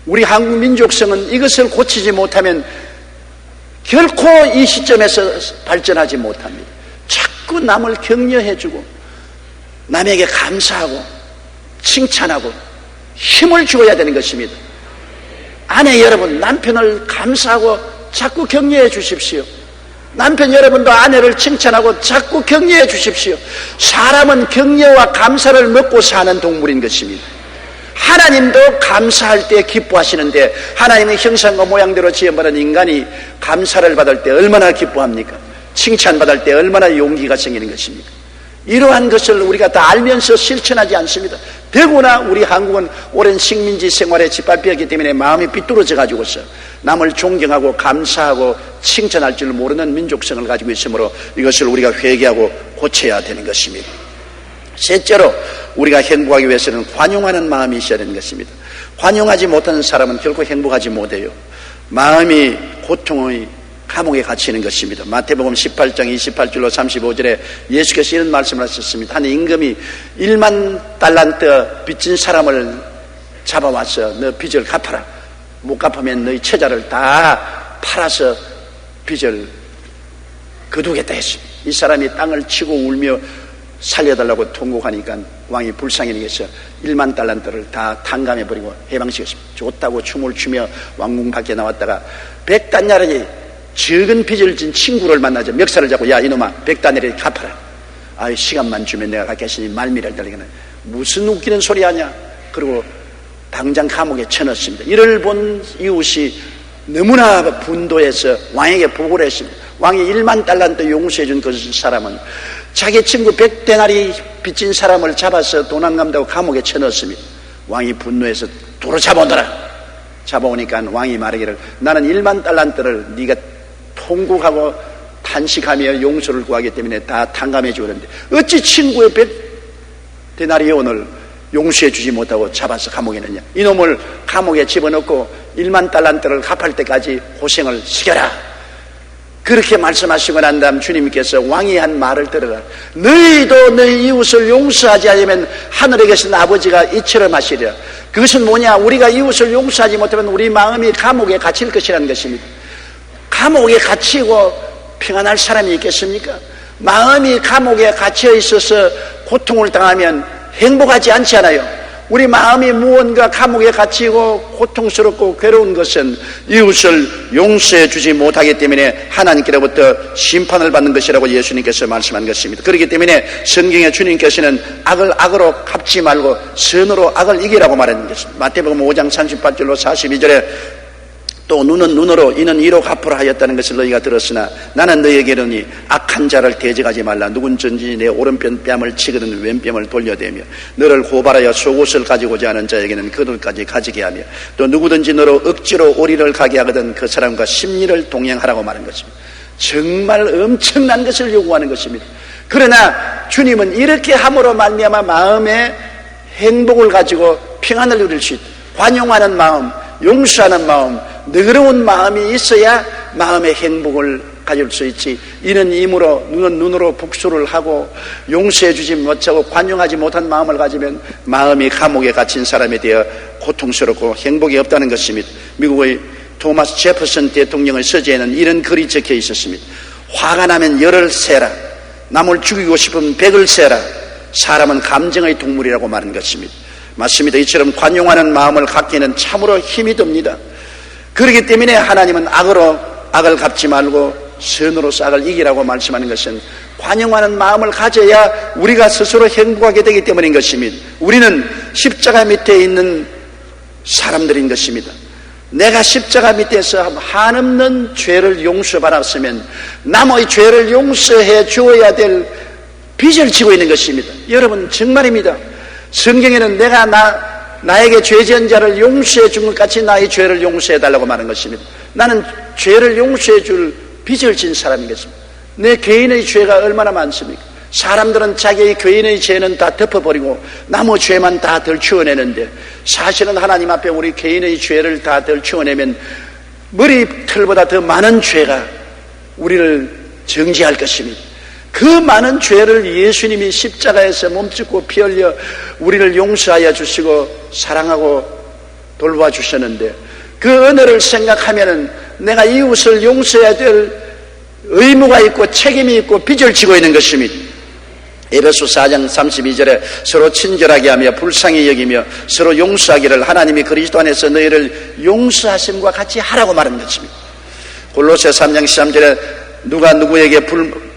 우리 한국 민족성은 이것을 고치지 못하면 결코 이 시점에서 발전하지 못합니다. 자꾸 남을 격려해주고 남에게 감사하고 칭찬하고 힘을 주어야 되는 것입니다. 아내 여러분, 남편을 감사하고 자꾸 격려해 주십시오. 남편 여러분도 아내를 칭찬하고 자꾸 격려해 주십시오. 사람은 격려와 감사를 먹고 사는 동물인 것입니다. 하나님도 감사할 때 기뻐하시는데, 하나님의 형상과 모양대로 지음받은 인간이 감사를 받을 때 얼마나 기뻐합니까? 칭찬받을 때 얼마나 용기가 생기는 것입니까? 이러한 것을 우리가 다 알면서 실천하지 않습니다. 더구나 우리 한국은 오랜 식민지 생활에 짓밟혔기 때문에 마음이 삐뚤어져 가지고서 남을 존경하고 감사하고 칭찬할 줄 모르는 민족성을 가지고 있으므로 이것을 우리가 회개하고 고쳐야 되는 것입니다. 셋째로, 우리가 행복하기 위해서는 관용하는 마음이 있어야 되는 것입니다. 관용하지 못하는 사람은 결코 행복하지 못해요. 마음이 고통의 감옥에 갇히는 것입니다. 마태복음 18장 28절로 35절에 예수께서 이런 말씀을 하셨습니다. 한 임금이 1만 달란트 빚진 사람을 잡아와서 너 빚을 갚아라. 못 갚으면 너희 채자를 다 팔아서 빚을 거두겠다 했습니다. 이 사람이 땅을 치고 울며 살려달라고 통곡하니까 왕이 불쌍히 여겨서 1만 달란트를 다 탕감해버리고 해방시켰습니다. 좋다고 춤을 추며 왕궁 밖에 나왔다가 100단야르니 적은 빚을 진 친구를 만나죠. 멱살을 잡고, 야 이놈아 100단야르니 갚아라. 아유, 시간만 주면 내가 갚겠으니 말미를 달리기는 무슨 웃기는 소리 하냐. 그리고 당장 감옥에 쳐넣습니다. 이를 본 이웃이 너무나 분도해서 왕에게 보고를 했습니다. 왕이 1만 달란트 용서해준 그 사람은 자기 친구 100데나리 빚진 사람을 잡아서 돈 안 갚는다고 감옥에 쳐넣었습니다. 왕이 분노해서 도로 잡아오더라. 잡아오니까 왕이 말하기를, 나는 1만 달란트를 네가 통곡하고 탄식하며 용서를 구하기 때문에 다 탕감해 주었는데 어찌 친구의 100데나리온을 용서해 주지 못하고 잡아서 감옥에 넣냐. 이놈을 감옥에 집어넣고 1만 달란트를 갚을 때까지 고생을 시켜라. 그렇게 말씀하시고 난 다음 주님께서 왕이 한 말을 들어라. 너희도 너희 이웃을 용서하지 않으면 하늘에 계신 아버지가 이처럼 하시리라. 그것은 뭐냐? 우리가 이웃을 용서하지 못하면 우리 마음이 감옥에 갇힐 것이라는 것입니다. 감옥에 갇히고 평안할 사람이 있겠습니까? 마음이 감옥에 갇혀 있어서 고통을 당하면 행복하지 않잖아요. 우리 마음이 무언가 감옥에 갇히고 고통스럽고 괴로운 것은 이웃을 용서해 주지 못하기 때문에 하나님께로부터 심판을 받는 것이라고 예수님께서 말씀한 것입니다. 그렇기 때문에 성경에 주님께서는 악을 악으로 갚지 말고 선으로 악을 이기라고 말하는 것입니다. 마태복음 5장 38절로 42절에 또 눈은 눈으로 이는 이로 갚으라 하였다는 것을 너희가 들었으나 나는 너희에게 이르노니 악한 자를 대적하지 말라. 누군지 내 오른편 뺨을 치거든 왼뺨을 돌려대며 너를 고발하여 속옷을 가지고자 하는 자에게는 그들까지 가지게 하며 또 누구든지 너로 억지로 오리를 가게 하거든 그 사람과 심리를 동행하라고 말한 것입니다. 정말 엄청난 것을 요구하는 것입니다. 그러나 주님은 이렇게 함으로 말미암아 마음에 행복을 가지고 평안을 누릴 수 있다. 관용하는 마음, 용서하는 마음, 너그러운 마음이 있어야 마음의 행복을 가질 수 있지. 이는 이므로 눈은 눈으로 복수를 하고 용서해 주지 못하고 관용하지 못한 마음을 가지면 마음이 감옥에 갇힌 사람에 대해 고통스럽고 행복이 없다는 것입니다. 미국의 토마스 제퍼슨 대통령의 서재에는 이런 글이 적혀 있었습니다. 화가 나면 열을 세라. 남을 죽이고 싶으면 백을 세라. 사람은 감정의 동물이라고 말한 것입니다. 맞습니다. 이처럼 관용하는 마음을 갖기에는 참으로 힘이 듭니다. 그렇기 때문에 하나님은 악으로 악을 갚지 말고 선으로서 악을 이기라고 말씀하는 것은 관용하는 마음을 가져야 우리가 스스로 행복하게 되기 때문인 것입니다. 우리는 십자가 밑에 있는 사람들인 것입니다. 내가 십자가 밑에서 한없는 죄를 용서받았으면 남의 죄를 용서해 주어야 될 빚을 지고 있는 것입니다. 여러분 정말입니다. 성경에는 내가 나에게 죄 지은 자를 용서해 준 것 같이 나의 죄를 용서해 달라고 말하는 것입니다. 나는 죄를 용서해 줄 빚을 진 사람이겠습니다. 내 개인의 죄가 얼마나 많습니까? 사람들은 자기의 개인의 죄는 다 덮어버리고 남의 죄만 다 덜치워내는데 사실은 하나님 앞에 우리 개인의 죄를 다 덜치워내면 머리털보다 더 많은 죄가 우리를 정죄할 것입니다. 그 많은 죄를 예수님이 십자가에서 몸짓고 피 흘려 우리를 용서하여 주시고 사랑하고 돌봐 주셨는데, 그 은혜를 생각하면은 내가 이웃을 용서해야 될 의무가 있고 책임이 있고 빚을 지고 있는 것입니다. 에베소 4장 32절에 서로 친절하게 하며 불쌍히 여기며 서로 용서하기를 하나님이 그리스도 안에서 너희를 용서하심과 같이 하라고 말한 것입니다. 골로새 3장 13절에 누가 누구에게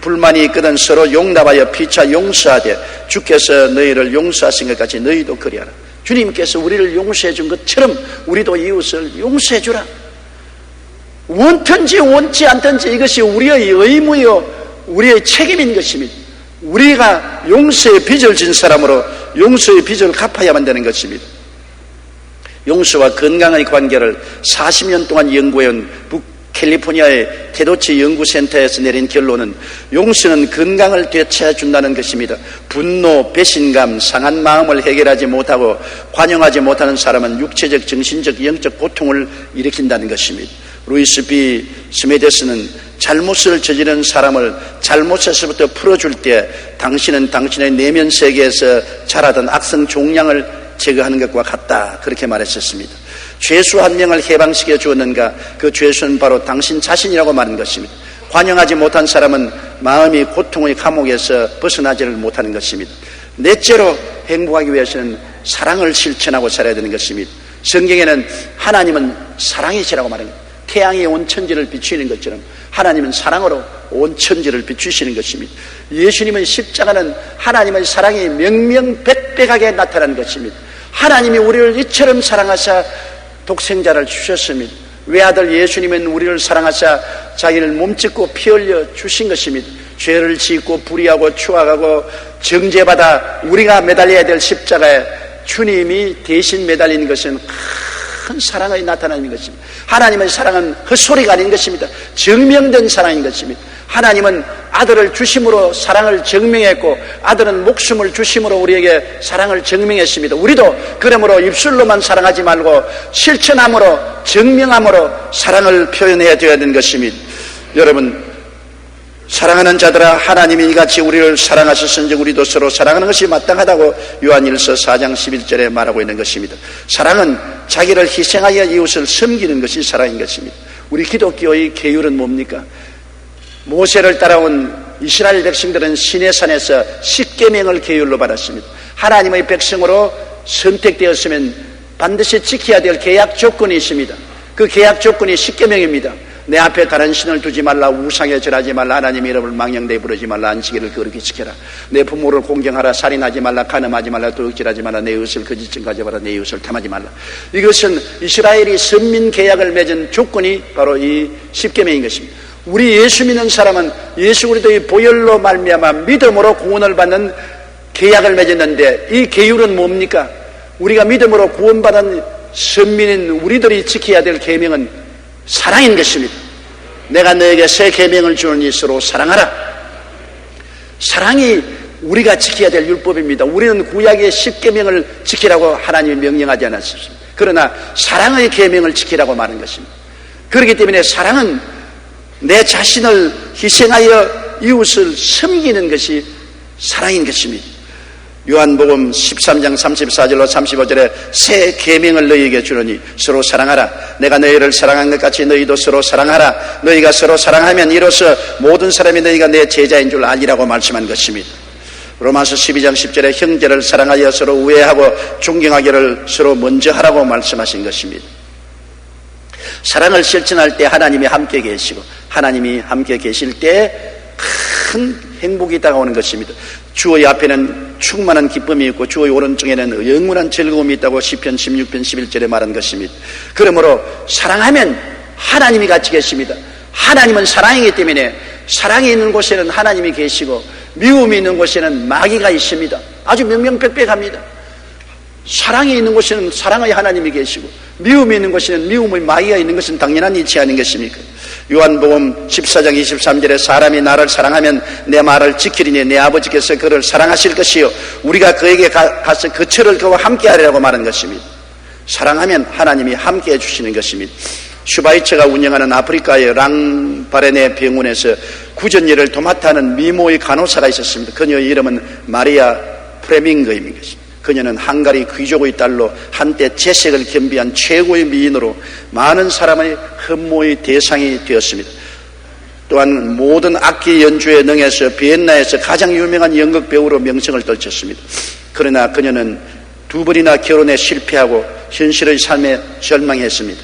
불만이 있거든 서로 용납하여 피차 용서하되 주께서 너희를 용서하신 것 같이 너희도 그리하라. 주님께서 우리를 용서해 준 것처럼 우리도 이웃을 용서해 주라. 원든지 원치 않든지 이것이 우리의 의무요 우리의 책임인 것입니다. 우리가 용서의 빚을 진 사람으로 용서의 빚을 갚아야만 되는 것입니다. 용서와 건강의 관계를 40년 동안 연구해온 북캘리포니아의 테도치 연구센터에서 내린 결론은 용서는 건강을 되찾아준다는 것입니다. 분노, 배신감, 상한 마음을 해결하지 못하고 관용하지 못하는 사람은 육체적, 정신적, 영적 고통을 일으킨다는 것입니다. 루이스 B. 스미데스는 잘못을 저지른 사람을 잘못에서부터 풀어줄 때 당신은 당신의 내면 세계에서 자라던 악성 종양을 제거하는 것과 같다, 그렇게 말했었습니다. 죄수 한 명을 해방시켜 주었는가? 그 죄수는 바로 당신 자신이라고 말한 것입니다. 관용하지 못한 사람은 마음이 고통의 감옥에서 벗어나지를 못하는 것입니다. 넷째로 행복하기 위해서는 사랑을 실천하고 살아야 되는 것입니다. 성경에는 하나님은 사랑이시라고 말합니다. 태양이 온 천지를 비추는 것처럼 하나님은 사랑으로 온 천지를 비추시는 것입니다. 예수님은 십자가는 하나님의 사랑이 명명백백하게 나타난 것입니다. 하나님이 우리를 이처럼 사랑하사 독생자를 주셨습니다. 외아들 예수님은 우리를 사랑하사 자기를 몸짓고 피 흘려 주신 것입니다. 죄를 짓고 불의하고 추악하고 정죄받아 우리가 매달려야 될 십자가에 주님이 대신 매달리는 것은 큰 사랑이 나타나는 것입니다. 하나님의 사랑은 헛소리가 아닌 것입니다. 증명된 사랑인 것입니다. 하나님은 아들을 주심으로 사랑을 증명했고 아들은 목숨을 주심으로 우리에게 사랑을 증명했습니다. 우리도 그러므로 입술로만 사랑하지 말고 실천함으로 증명함으로 사랑을 표현해야 되는 것입니다. 여러분, 사랑하는 자들아, 하나님이 이같이 우리를 사랑하셨은즉 우리도 서로 사랑하는 것이 마땅하다고 요한일서 4장 11절에 말하고 있는 것입니다. 사랑은 자기를 희생하여 이웃을 섬기는 것이 사랑인 것입니다. 우리 기독교의 계율은 뭡니까? 모세를 따라온 이스라엘 백성들은 시내산에서 십계명을 계율로 받았습니다. 하나님의 백성으로 선택되었으면 반드시 지켜야 될 계약 조건이 있습니다. 그 계약 조건이 십계명입니다. 내 앞에 다른 신을 두지 말라, 우상에 절하지 말라, 하나님의 이름을 망령되이 부르지 말라, 안식일을 거룩히 지켜라, 내 부모를 공경하라, 살인하지 말라, 간음하지 말라, 도둑질하지 말라, 내 이웃을 거짓증 가지 말라, 내 이웃을 탐하지 말라. 이것은 이스라엘이 선민 계약을 맺은 조건이 바로 이 십계명인 것입니다. 우리 예수 믿는 사람은 예수 그리스도의 보혈로 말미암아 믿음으로 구원을 받는 계약을 맺었는데 이 계율은 뭡니까? 우리가 믿음으로 구원받은 선민인 우리들이 지켜야 될 계명은 사랑인 것입니다. 내가 너에게 새 계명을 주노니 서로 사랑하라. 사랑이 우리가 지켜야 될 율법입니다. 우리는 구약의 십계명을 지키라고 하나님이 명령하지 않았습니다. 그러나 사랑의 계명을 지키라고 말한 것입니다. 그렇기 때문에 사랑은 내 자신을 희생하여 이웃을 섬기는 것이 사랑인 것입니다. 요한복음 13장 34절로 35절에 새 계명을 너희에게 주노니 서로 사랑하라. 내가 너희를 사랑한 것 같이 너희도 서로 사랑하라. 너희가 서로 사랑하면 이로써 모든 사람이 너희가 내 제자인 줄 알리라고 말씀한 것입니다. 로마서 12장 10절에 형제를 사랑하여 서로 우애하고 존경하기를 서로 먼저 하라고 말씀하신 것입니다. 사랑을 실천할 때 하나님이 함께 계시고 하나님이 함께 계실 때 큰 행복이 다가오는 것입니다. 주의 앞에는 충만한 기쁨이 있고 주의 오른쪽에는 영원한 즐거움이 있다고 시편 16편 11절에 말한 것입니다. 그러므로 사랑하면 하나님이 같이 계십니다. 하나님은 사랑이기 때문에 사랑이 있는 곳에는 하나님이 계시고 미움이 있는 곳에는 마귀가 있습니다. 아주 명명백백합니다. 사랑이 있는 곳에는 사랑의 하나님이 계시고 미움이 있는 곳에는 미움의 마귀가 있는 것은 당연한 이치 아닌 것입니까? 요한복음 14장 23절에 사람이 나를 사랑하면 내 말을 지키리니 내 아버지께서 그를 사랑하실 것이요 우리가 그에게 가서 그처를 그와 함께 하리라고 말한 것입니다. 사랑하면 하나님이 함께 해주시는 것입니다. 슈바이처가 운영하는 아프리카의 랑바레네 병원에서 구전일을 도맡아 하는 미모의 간호사가 있었습니다. 그녀의 이름은 마리아 프레밍거입니다. 그녀는 헝가리 귀족의 딸로 한때 재색을 겸비한 최고의 미인으로 많은 사람의 흠모의 대상이 되었습니다. 또한 모든 악기 연주에 능해서 비엔나에서 가장 유명한 연극 배우로 명성을 떨쳤습니다. 그러나 그녀는 두 번이나 결혼에 실패하고 현실의 삶에 절망했습니다.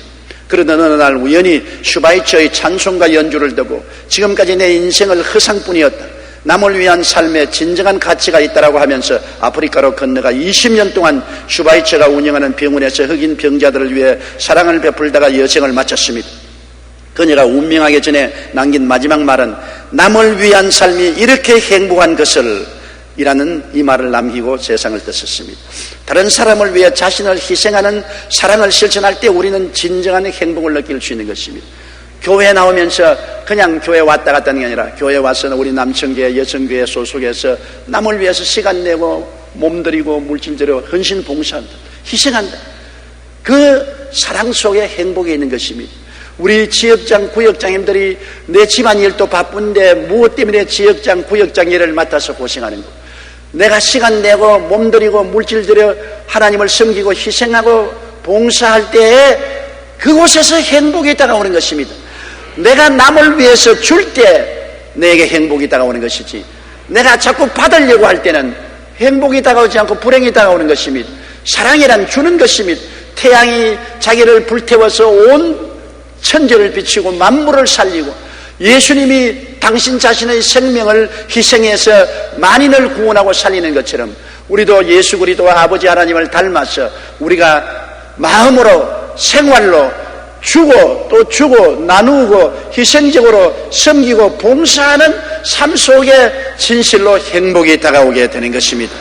그러던 어느 날 우연히 슈바이처의 찬송가 연주를 듣고 지금까지 내 인생을 허상뿐이었다, 남을 위한 삶에 진정한 가치가 있다라고 하면서 아프리카로 건너가 20년 동안 슈바이처가 운영하는 병원에서 흑인 병자들을 위해 사랑을 베풀다가 여생을 마쳤습니다. 그녀가 운명하기 전에 남긴 마지막 말은 남을 위한 삶이 이렇게 행복한 것을 이라는 이 말을 남기고 세상을 떠났습니다. 다른 사람을 위해 자신을 희생하는 사랑을 실천할 때 우리는 진정한 행복을 느낄 수 있는 것입니다. 교회에 나오면서 그냥 교회 왔다 갔다 하는 게 아니라 교회에 와서는 우리 남성교회, 여성교회 소속해서 남을 위해서 시간 내고 몸들이고 물질 들여 헌신 봉사한다, 희생한다. 그 사랑 속에 행복이 있는 것입니다. 우리 지역장, 구역장님들이 내 집안일도 바쁜데 무엇 때문에 지역장, 구역장 일을 맡아서 고생하는 거, 내가 시간 내고 몸들이고 물질 들여 하나님을 섬기고 희생하고 봉사할 때에 그곳에서 행복이 다가오는 것입니다. 내가 남을 위해서 줄 때 내게 행복이 다가오는 것이지, 내가 자꾸 받으려고 할 때는 행복이 다가오지 않고 불행이 다가오는 것입니다. 사랑이란 주는 것입니다. 태양이 자기를 불태워서 온 천지를 비추고 만물을 살리고, 예수님이 당신 자신의 생명을 희생해서 만인을 구원하고 살리는 것처럼 우리도 예수 그리스도와 아버지 하나님을 닮아서 우리가 마음으로, 생활로 주고 또 주고 나누고 희생적으로 섬기고 봉사하는 삶 속에 진실로 행복이 다가오게 되는 것입니다.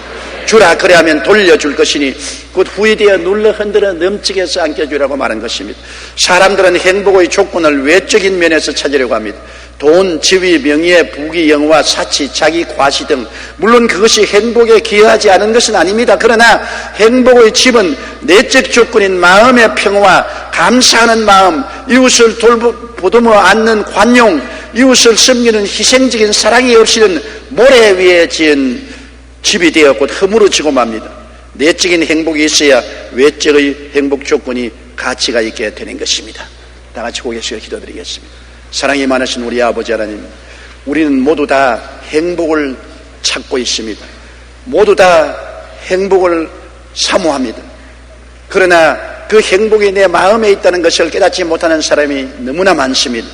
주라 그래하면 돌려줄 것이니 곧 후이되어 눌러 흔들어 넘치게 해서 안겨주라고 말한 것입니다. 사람들은 행복의 조건을 외적인 면에서 찾으려고 합니다. 돈, 지위, 명예, 부귀, 영화, 사치, 자기 과시 등, 물론 그것이 행복에 기여하지 않은 것은 아닙니다. 그러나 행복의 집은 내적 조건인 마음의 평화, 감사하는 마음, 이웃을 보듬어 안는 관용, 이웃을 섬기는 희생적인 사랑이 없이는 모래 위에 지은 집이 되어 곧 허물어지고 맙니다. 내적인 행복이 있어야 외적의 행복 조건이 가치가 있게 되는 것입니다. 다 같이 고개 숙여 기도드리겠습니다. 사랑이 많으신 우리 아버지 하나님, 우리는 모두 다 행복을 찾고 있습니다. 모두 다 행복을 사모합니다. 그러나 그 행복이 내 마음에 있다는 것을 깨닫지 못하는 사람이 너무나 많습니다.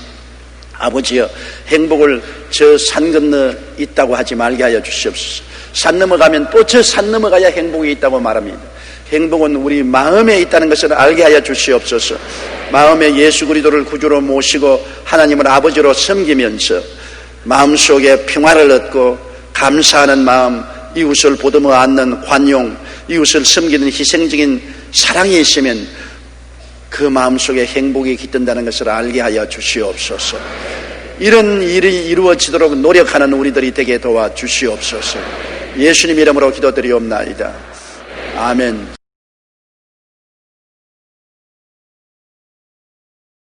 아버지여, 행복을 저 산 건너 있다고 하지 말게 하여 주시옵소서. 산 넘어가면 또 저 산 넘어가야 행복이 있다고 말합니다. 행복은 우리 마음에 있다는 것을 알게 하여 주시옵소서. 마음에 예수 그리스도를 구주로 모시고 하나님을 아버지로 섬기면서 마음속에 평화를 얻고 감사하는 마음, 이웃을 보듬어 안는 관용, 이웃을 섬기는 희생적인 사랑이 있으면 그 마음속에 행복이 깃든다는 것을 알게 하여 주시옵소서. 이런 일이 이루어지도록 노력하는 우리들이 되게 도와주시옵소서. 예수님 이름으로 기도드리옵나이다. 아멘.